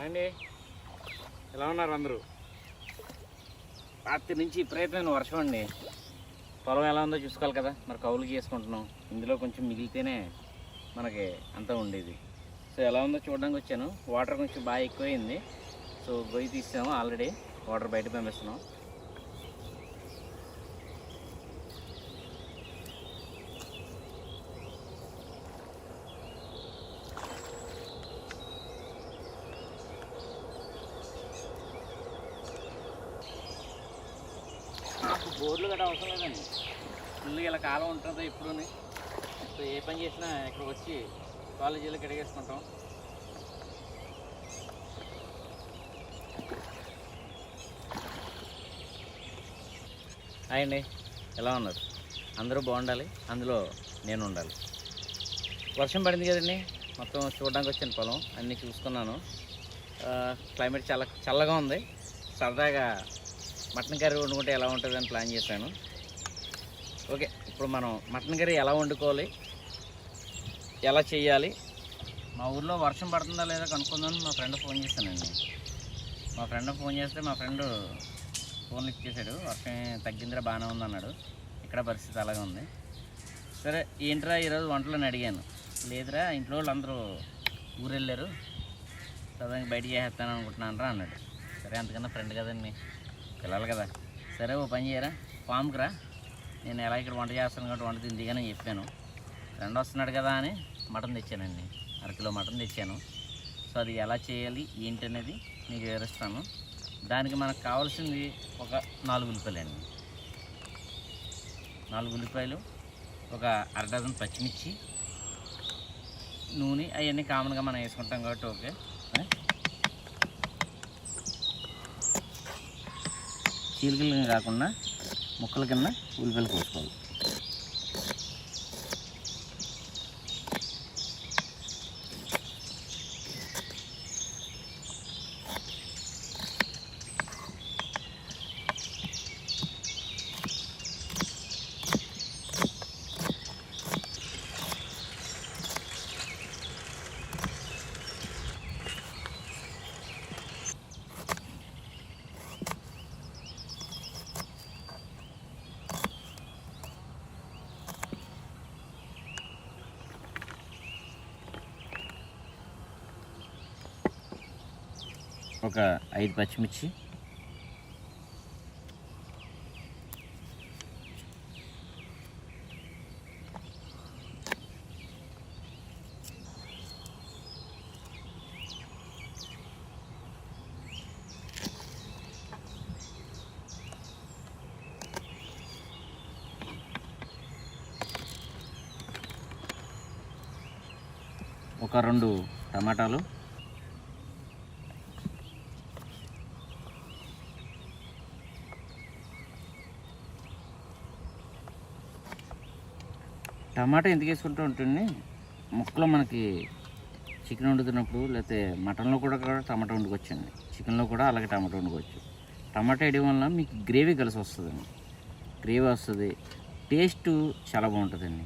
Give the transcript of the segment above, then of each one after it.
అండి ఎలా ఉన్నారు అందరూ? రాత్రి నుంచి విపరీతమైన వర్షం అండి. పొలం ఎలా ఉందో చూసుకోవాలి కదా, మరి కౌలుకి చేసుకుంటున్నాం. ఇందులో కొంచెం మిగిలితేనే మనకి అంతా ఉండేది. సో ఎలా ఉందో చూడడానికి వచ్చాను. వాటర్ కొంచెం బాగా ఎక్కువైంది. సో గొయ్యి తీసాము, ఆల్రెడీ వాటర్ బయట పంపిస్తున్నాం. బోర్లు గట్రా అవసరం లేదండి. ఫుల్గా ఇలా కాలం ఉంటుందో ఎప్పుడు. సో ఏ పని చేసినా ఇక్కడ వచ్చి కాలేజీలో కడిగేసుకుంటాం. హాయ్ అండి, ఎలా ఉన్నారు? అందరూ బాగుండాలి, అందులో నేను ఉండాలి. వర్షం పడింది కదండి, మొత్తం చూడడానికి వచ్చాను. పొలం అన్నీ చూసుకున్నాను. క్లైమేట్ చాలా చల్లగా ఉంది. సరదాగా మటన్ కర్రీ వండుకుంటే ఎలా ఉంటుందని ప్లాన్ చేశాను. ఓకే, ఇప్పుడు మనం మటన్ కర్రీ ఎలా వండుకోవాలి, ఎలా చేయాలి, మా ఊర్లో వర్షం పడుతుందా లేదా కనుక్కుందామని మా ఫ్రెండ్ ఫోన్ చేశానండి. మా ఫ్రెండ్ ఫోన్ చేస్తే మా ఫ్రెండ్ ఫోన్ లిఫ్ట్ చేశాడు. వర్షం తగ్గిందిరా, బాగానే ఉంది అన్నాడు. ఇక్కడ పరిస్థితి అలాగే ఉంది. సరే ఏంట్రా ఈరోజు వంటలని అడిగాను. లేదురా ఇంట్లో వాళ్ళు అందరూ ఊరు వెళ్ళారు, చదవడానికి బయటికి చేస్తాను అనుకుంటున్నాను రా అన్నాడు. సరే అంతకన్నా ఫ్రెండ్ కదండి, పిల్లలు కదా. సరే ఓ పని చేయరా, ఫామ్కి రా, నేను ఎలా ఇక్కడ వంట చేస్తాను కాబట్టి వంట తిందిగానే చెప్పాను. ఫ్రెండ్ వస్తున్నాడు కదా అని మటన్ తెచ్చానండి, 1/2 కిలో మటన్ తెచ్చాను. సో అది ఎలా చేయాలి ఏంటి అనేది మీకు వివరిస్తాను. దానికి మనకు కావాల్సింది ఒక 4 ఉల్లిపాయలు అండి. 4 ఉల్లిపాయలు, ఒక 1/2 డజన్ పచ్చిమిర్చి, నూనె, అవన్నీ కామన్గా మనం వేసుకుంటాం కాబట్టి ఓకే. చీలికలు కాకుండా ముక్కల కింద ఉల్లిపాయలు కోసుకోవాలి. ఒక 5 పచ్చిమిర్చి, ఒక 2 టమాటాలు, టమాటా ఎందుకు వేసుకుంటూ ఉంటుంది, ముక్కలో మనకి చికెన్ వండుతున్నప్పుడు లేకపోతే మటన్లో కూడా టమాటా వండుకోవచ్చండి, చికెన్లో కూడా అలాగే టమాటా వండుకోవచ్చు. టమాటా వేయడం వల్ల మీకు గ్రేవీ కలిసి వస్తుందండి, గ్రేవీ వస్తుంది, టేస్ట్ చాలా బాగుంటుందండి.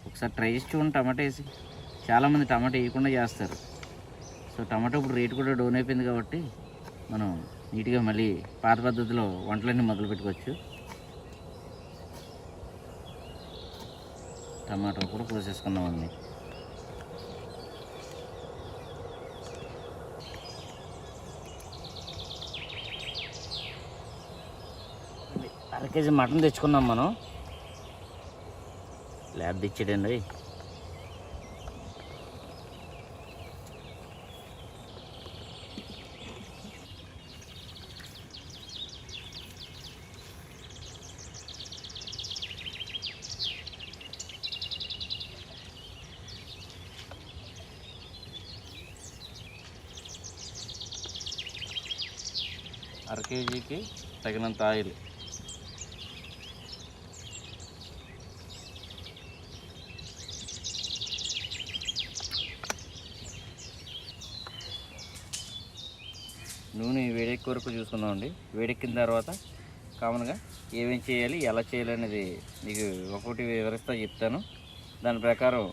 ఒకసారి ట్రై చేసి చూడండి టమాటా వేసి. చాలామంది టమాటా వేయకుండా చేస్తారు. సో టమాటా ఇప్పుడు రేటు కూడా డౌన్ అయిపోయింది కాబట్టి మనం నీట్గా మళ్ళీ పాత పద్ధతిలో వంటలన్నీ మొదలు పెట్టుకోవచ్చు. టమాటో కూడా కోసేసుకున్నామండి. అరకేజీ మటన్ తెచ్చుకున్నాం మనం, ల్యాబ్ తెచ్చాడండి. కేజీకి తగినంత ఆయిల్, నూనె వేడెక్కి వరకు చూసుకుందామండి. వేడెక్కిన తర్వాత కామన్గా ఏమేం చేయాలి, ఎలా చేయాలి అనేది మీకు ఒక్కొక్కటి వివరిస్తా చెప్తాను. దాని ప్రకారం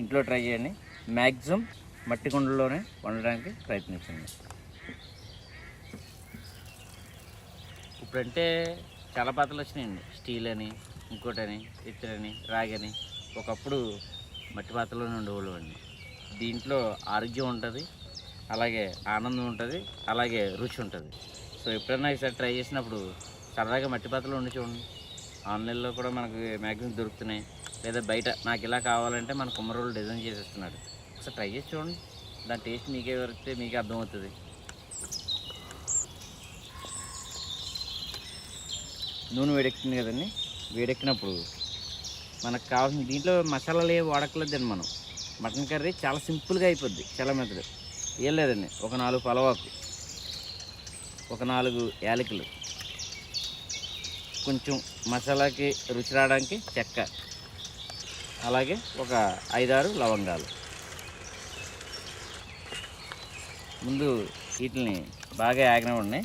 ఇంట్లో ట్రై చేయండి. మ్యాక్సిమం మట్టి కుండలోనే వండడానికి ప్రయత్నించండి. ఇప్పుడంటే చాలా పాత్రలు వచ్చినాయండి, స్టీల్ అని, ఇంకోటని, ఇత్తడి, రాగి అని. ఒకప్పుడు మట్టి పాత్రలోనే ఉండేవాళ్ళు అండి. దీంట్లో ఆరోగ్యం ఉంటుంది, అలాగే ఆనందం ఉంటుంది, అలాగే రుచి ఉంటుంది. సో ఎప్పుడైనా ఈసారి ట్రై చేసినప్పుడు సరదాగా మట్టి పాత్రలో ఉండి చూడండి. ఆన్లైన్లో కూడా మనకు మ్యాక్సిమం దొరుకుతున్నాయి, లేదా బయట నాకు ఇలా కావాలంటే మన కుమ్మరోళ్ళు డిజైన్ చేసేస్తున్నాడు. ఒకసారి ట్రై చేసి చూడండి, దాని టేస్ట్ మీకే వరితే మీకే అర్థమవుతుంది. నూనె వేడెక్కుతుంది కదండి, వేడెక్కినప్పుడు మనకు కావాల్సిన దీంట్లో మసాలాలు ఏమి వాడక్కలేదండి. మనం మటన్ కర్రీ చాలా సింపుల్గా అయిపోద్ది, చాలా మెత్తది. ఏం లేదండి, ఒక 4 పలవాకు, ఒక 4 యాలకులు, కొంచెం మసాలాకి రుచి రావడానికి చెక్క, అలాగే ఒక 5-6 లవంగాలు. ముందు వీటిని బాగా ఆగనివ్వండి.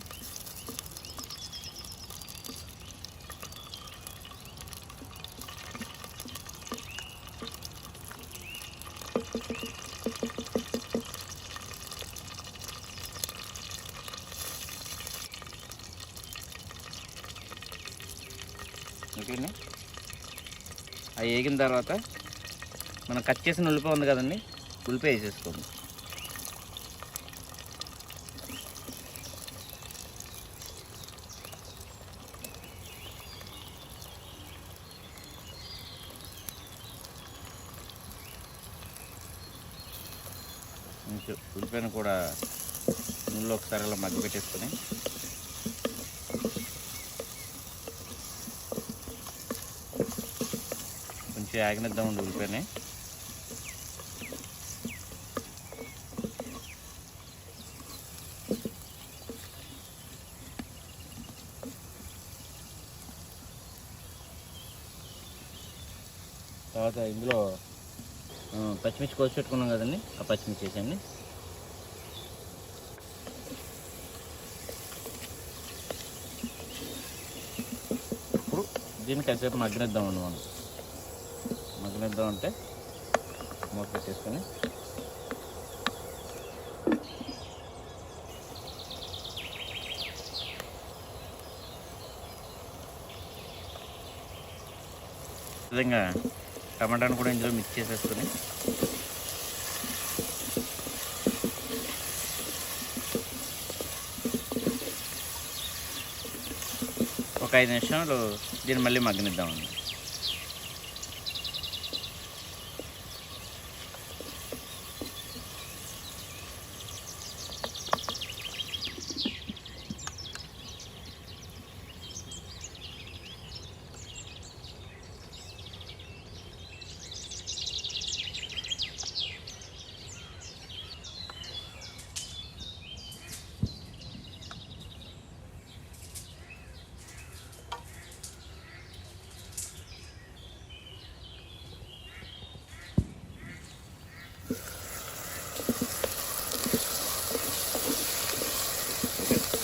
ఓకేనా, అవి వేగిన తర్వాత మనం కట్ చేసిన ఉల్లిపాయ ఉంది కదండి, ఉల్లిపాయ వేసేసుకోండి. కొంచెం ఉల్లిపాయను కూడా నూనెలో ఒకసారి అలా మగ్గి పెట్టేసుకొని కొంచెం ఆగనిద్దామండి ఉల్లిపాయని. తర్వాత ఇందులో పచ్చిమిర్చి కోసి పెట్టుకున్నాం కదండి, ఆ పచ్చిమిర్చి వేసండి. ఇప్పుడు దీన్ని కాసేపు మగ్గనిద్దామండి. మనం మగ్గనిద్దామంటే మూత పెట్టేసుకొని విధంగా టమాటాను కూడా ఇందులో మిక్స్ చేసేసుకొని ఒక 5 నిమిషాలు దీన్ని మళ్ళీ మగ్గనిద్దామండి.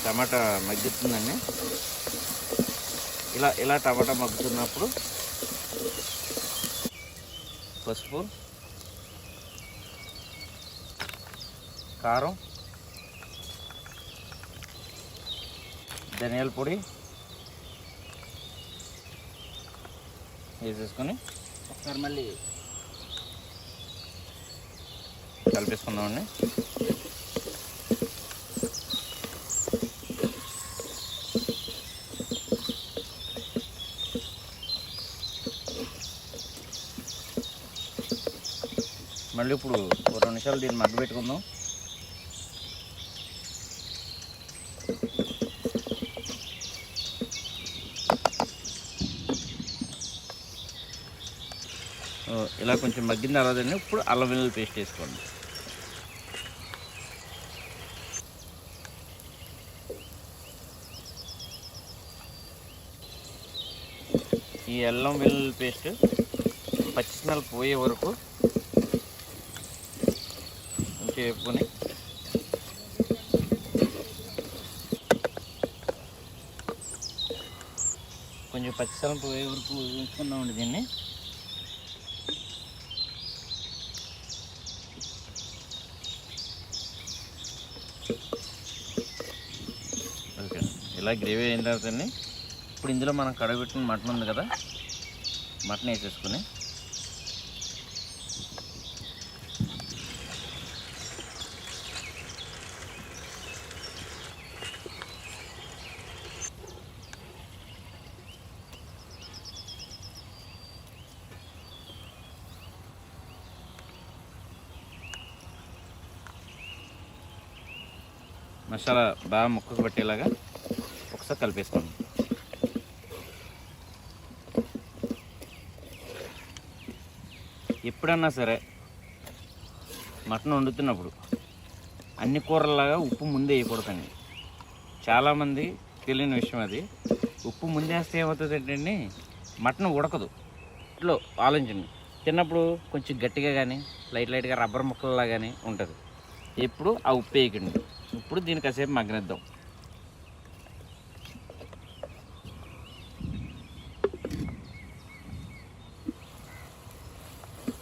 టమాటా మగ్గుతుందండి. ఇలా టమాటా మగ్గుతున్నప్పుడు పసుపు, కారం, ధనియాల పొడి వేసేసుకొని ఒకసారి మళ్ళీ కలిపేసుకుందామండి. మళ్ళీ ఇప్పుడు 2 నిమిషాలు దీన్ని మగ్గ పెట్టుకుందాం. ఇలా కొంచెం మగ్గిన తర్వాత ఇప్పుడు అల్లం వెల్లుల్లి పేస్ట్ వేసుకోండి. ఈ అల్లం వెల్లుల్లి పేస్ట్ పచ్చి స్మెల్ పోయే వరకు వేపుకొని కొంచెం పచ్చిసలం పోయే వరకు ఉంచుకుందామండి దీన్ని. ఇలా గ్రేవీ అయిన తర్వాత ఇప్పుడు ఇందులో మనం కడగబెట్టిన మటన్ ఉంది కదా, మటన్ వేసేసుకుని మసాలా బాగా ముక్కకు పట్టేలాగా ఒకసారి కలిపేసుకోండి. ఎప్పుడన్నా సరే మటన్ వండుతున్నప్పుడు అన్ని కూరల్లాగా ఉప్పు ముందే వేయకూడదండి. చాలామంది తెలియని విషయం అది. ఉప్పు ముందే వేస్తే ఏమవుతుంది ఏంటండి, మటన్ ఉడకదు. ఇట్లో ఆలోచించండి, తిన్నప్పుడు కొంచెం గట్టిగా కానీ లైట్గా రబ్బర్ ముక్కల్లా కానీ ఉంటుంది. ఎప్పుడు ఆ ఉప్పు వేయకండి. ఇప్పుడు దీన్ని కాసేపు మగ్గనిద్దాం.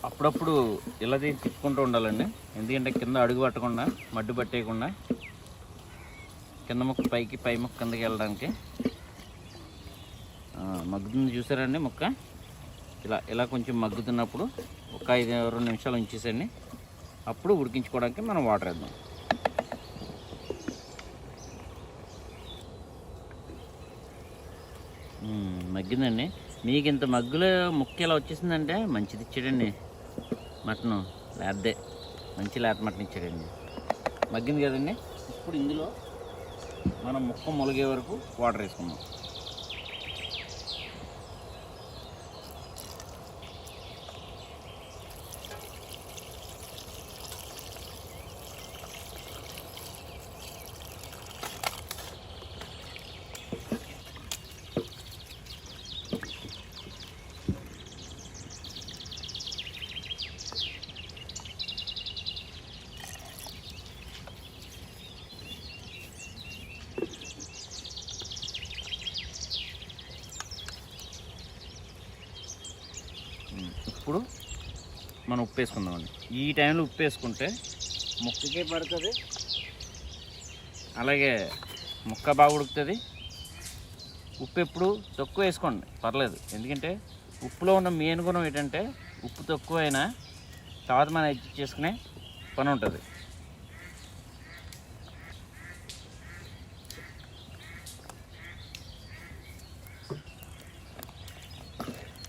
అప్పుడప్పుడు ఇలా తిప్పుకుంటూ ఉండాలండి, ఎందుకంటే కింద అడుగు పట్టకుండా మడ్డు పట్టేయకుండా కింద ముక్క పైకి పై ముక్క కిందకి వెళ్ళడానికి. మగ్గుతుంది చూసారండి ముక్క. ఇలా కొంచెం మగ్గుతున్నప్పుడు ఒక 2 నిమిషాలు ఉంచేసండి. అప్పుడు ఉడికించుకోవడానికి మనం వాటర్ వేద్దాం. మగ్గిందండి. మీకు ఇంత మగ్గులో ముక్క ఇలా వచ్చేసిందంటే మంచిది ఇచ్చాడండి మటను. లేదే మంచి లేత మటన్ ఇచ్చాడండి. మగ్గింది కదండి. ఇప్పుడు ఇందులో మనం ముక్క మొలిగే వరకు వాటర్ వేసుకుందాం. ఇప్పుడు మనం ఉప్పు వేసుకుందామండి. ఈ టైంలో ఉప్పు వేసుకుంటే ముక్కకే పడుతుంది, అలాగే ముక్క బాగా ఉడుకుతుంది. ఉప్పు ఎప్పుడు తక్కువ వేసుకోండి, పర్లేదు. ఎందుకంటే ఉప్పులో ఉన్న మెయిన్ గుణం ఏంటంటే ఉప్పు తక్కువ అయినా తర్వాత మనం అడ్జస్ట్ చేసుకునే పని ఉంటుంది.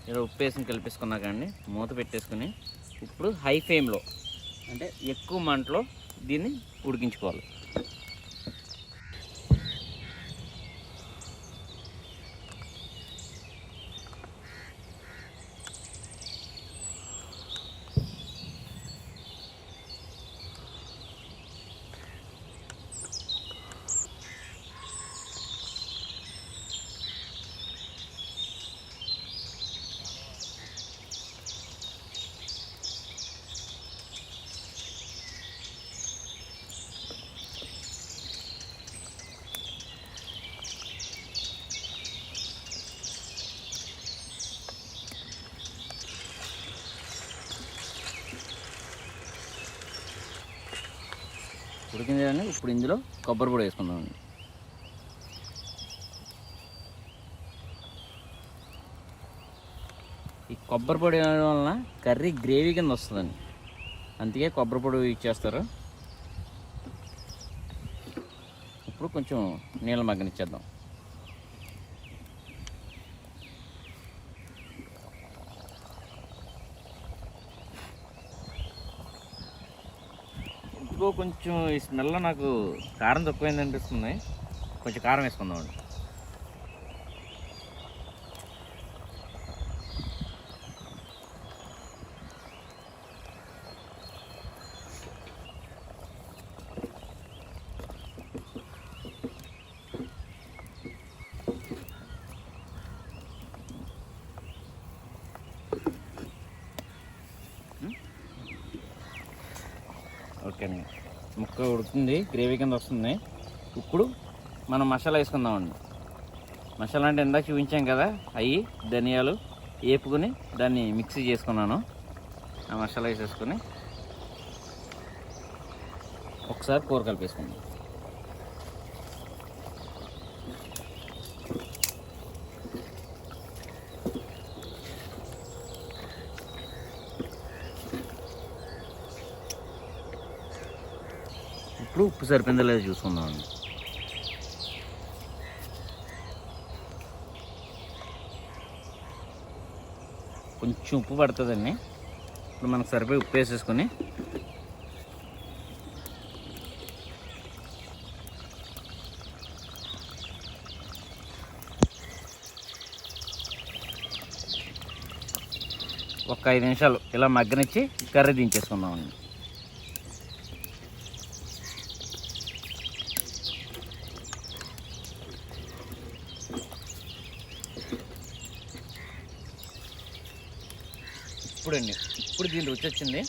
ఇలా ఉప్పు వేసుకుని కలిపేసుకున్నా కానీ మూత పెట్టేసుకుని ఇప్పుడు హై ఫ్లేమ్లో, అంటే ఎక్కువ మంటలో దీన్ని ఉడికించుకోవాలి. ఉడికింది కానీ ఇప్పుడు ఇందులో కొబ్బరి పొడి వేసుకుందామండి. ఈ కొబ్బరి పొడి వేయడం వలన కర్రీ గ్రేవీ కింద వస్తుందండి, అందుకే కొబ్బరి పొడి యూజ్ చేస్తారు. ఇప్పుడు కొంచెం నీళ్ళ మగ్గనిచ్చేద్దాం. ఇందులో కొంచెం ఈ స్మెల్ నాకు కారం తక్కువైంది అనిపిస్తుంది, కొంచెం కారం వేసుకుందామండి. ఓకే అండి, ముక్క ఉడుకుతుంది, గ్రేవీ కింద వస్తుంది. ఇప్పుడు మనం మసాలా వేసుకుందామండి. మసాలా అంటే ఇందాక చూపించాం కదా, అవి ధనియాలు వేపుకొని దాన్ని మిక్సీ చేసుకున్నాను. ఆ మసాలా వేసేసుకొని ఒకసారి కూర కలిపేసుకుందాం. ఇప్పుడు ఉప్పు సరిపోయిందో లేదో చూసుకుందామండి. కొంచెం ఉప్పు పడుతుందండి. ఇప్పుడు మనకు సరిపోయి ఉప్పు వేసేసుకొని ఒక 5 నిమిషాలు ఇలా మగ్గనిచ్చి కర్రీ దించేసుకుందామండి. ఇప్పుడు దీని రుచి వచ్చింది.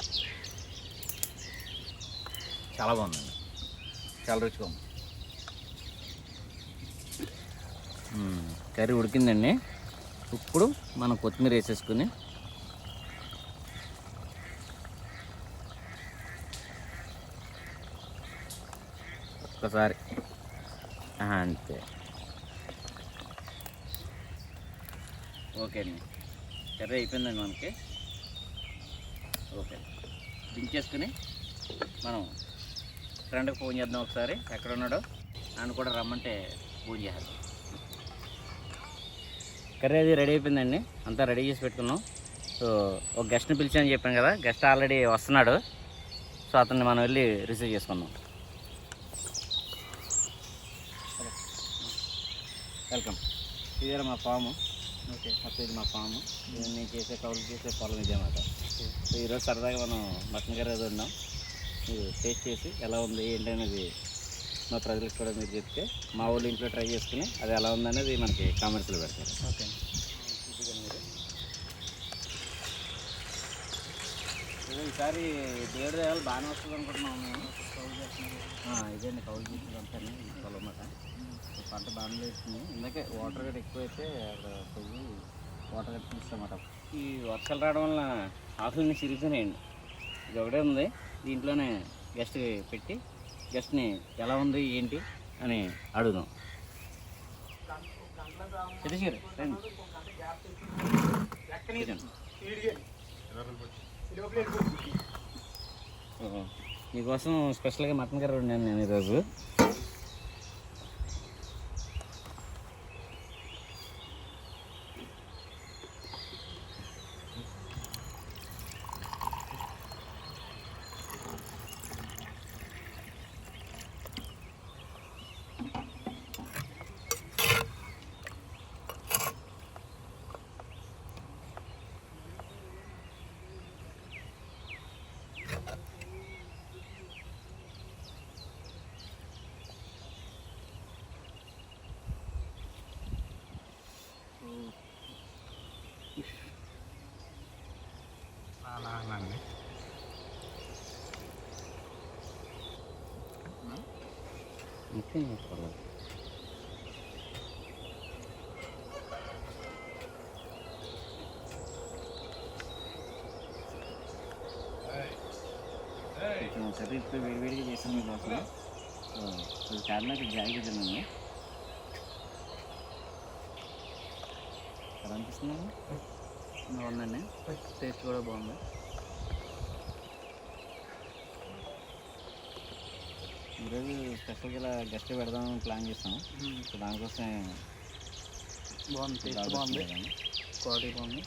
చాలా బాగుందండి, చాలా రుచిగా ఉంది. కర్రీ ఉడికిందండి. ఇప్పుడు మనం కొత్తిమీర వేసేసుకుని ఒక్కసారి అంతే. ఓకే అండి, కర్రీ అయిపోయిందండి మనకి. ఓకే, దించేసుకుని మనం ఫ్రెండ్కి ఫోన్ చేద్దాం ఒకసారి, ఎక్కడ ఉన్నాడో ఆయన కూడా రమ్మంటే ఫోన్ చేయాలి. కర్రీ అది రెడీ అయిపోయిందండి, అంతా రెడీ చేసి పెట్టుకున్నాం. సో ఒక గెస్ట్ని పిలిచానని చెప్పాను కదా, గెస్ట్ ఆల్రెడీ వస్తున్నాడు. సో అతన్ని మనం వెళ్ళి రిసీవ్ చేసుకుందాం. వెల్కమ్. ఇదే మా ఫాము. ఓకే, అప్పుడు ఇది మా ఫాము. నేను చేసే కౌలు చేసే పొలం ఇదే అన్నమాట. సో ఈరోజు సరదాగా మనం మటన్ కర్రీ అది ఉన్నాం. మీరు టేస్ట్ చేసి ఎలా ఉంది ఏంటి అనేది మా ప్రజలకు కూడా మీరు చెప్తే మా వాళ్ళు ఇంట్లో ట్రై చేసుకుని అది ఎలా ఉందనేది మనకి కామెంట్స్లో పెడతారు. ఓకే, ఈసారి దేవుడి దేవాలు బాగానే వస్తుంది అనుకుంటున్నాం మేము. కౌలు చేస్తున్నాం. ఇదేండి కౌలు చేసేదంతా పొలం అన్నమాట. పంట బాగానే వేస్తుంది. ఇందాకే వాటర్ గట్ట ఎక్కువైతే అక్కడ పోయి వాటర్ గట్ట తీస్తామన్నమాట. ఈ వర్షాలు రావడం వల్ల ఆకులన్నీ చిరిగిపోయినాయండి. ఇది ఒకటే ఉంది. దీంట్లోనే గెస్ట్ పెట్టి గెస్ట్ని ఎలా ఉంది ఏంటి అని అడుగుదాం. సతీష్ గారు రండి. మీకోసం స్పెషల్గా మటన్ కర్రీ వండాను నేను ఈరోజు. ఓకే, సరే ఇప్పుడు వేడివేడిగా చేసాను మీకోసం. సో చార్మినార్ జాయిగా తిన్నాను. ఎలా అనిపిస్తున్నాను? బాగుందండి, టేస్ట్ కూడా బాగుంది. ఈరోజు స్పెషల్గా ఇలా గెస్ట్ పెడదామని ప్లాన్ చేస్తాము. సో దానికోసం బాగుంది, టేస్ట్ బాగుంది, క్వాలిటీ బాగుంది.